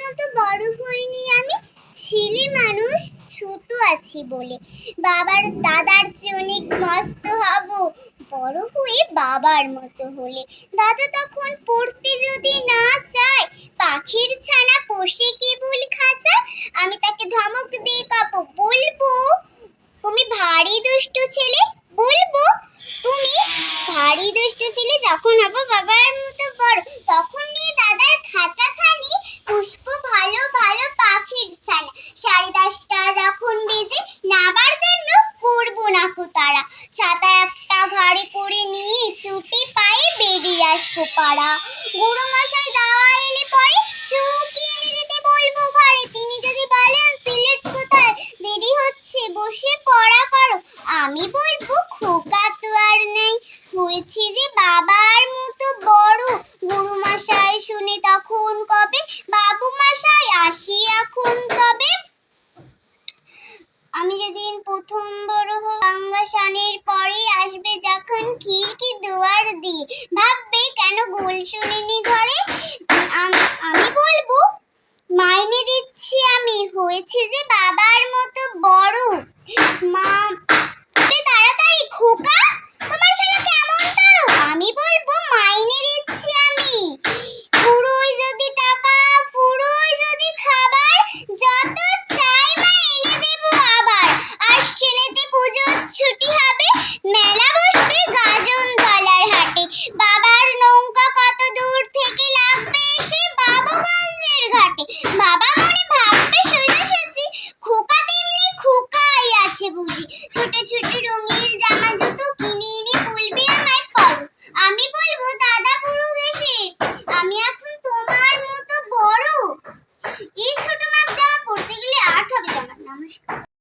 মতো বড় হইনি আমি, ছেলে মানুষ, ছোট আছি বলে। দাদার চেয়ে অনেক মস্ত হব বড় হয়ে বাবার মতো হলে। দাদা তখন পড়তে যদি না চায়, পাখির ছানা পোষে কেবল খাঁচা, আমি তাকে ধমক দিয়ে কাঁপো, বলবো তুমি ভারী দুষ্টু ছেলে, বলবো তুমি ভারী দুষ্টু ছেলে। যখন হব বাবার মতো বড়, তখন নিয়ে দাদার খাঁচাখানি পুষবো ভালো ভালো পাখির ছানা। 10:30 যখন বেজে, নাবার জন্য করবো না তারা, ছাতা একটা ঘাড়ে করে নিয়ে ছুটে পায়ে বেরিয়ে আসবো পাড়া। গুরু মশাই দাওয়া এলে পরে চৌকি এনে দিতে বলবো ঘরে, তিনি যদি বলেন সিলেট কোথায়, দেরি হচ্ছে বসে পড়া করো, আমি বলবো খোকা তো আর নেই, হয়েছে যে বাবার মতো বড়। গুরু মশাই শুনে তখন কবে, বাবু মশাই আসি এখন তবে। আমি যেদিন প্রথম বড় হব, গঙ্গা স্নানের পরে আসবে যখন খিড়কি দুয়ার দিয়ে, ভাববে কেন গোল শুনিনি ঘরে, আমি বলবো মাইনে দিচ্ছি আমি, হয়েছে যে বাবার মতো বড়। মা তাড়াতাড়ি, খোকা তোমার খেলা কেমন তারো, আমি বলবো মাইনে দিচ্ছি আমি, ফুরোয় যদি টাকা, ফুরোয় যদি খাবার, যত চাই মা এনে দেবো আবার। আশ্বিনেতে পুজোর ছুটি হবে, মেলা বসবে গাজন তলার হাটে, বাবার নৌকা কত দূর থেকে লাগবে এসে বাবুগঞ্জের ঘাটে। বাবা মনে ভাববে সোজাসুজি, খোকা তেমনি খোকাই আছে বুঝি, ছোট ছোট রঙিন জামা জুতো কিনে এনে বলবে আমায় পরো, আমি বলবো দাদা পুরো এসে, আমি এখন তোমার মতো বড়। এই ছোট মাপ জামা পরতে গেলে 8 হবে জামা। নমস্কার।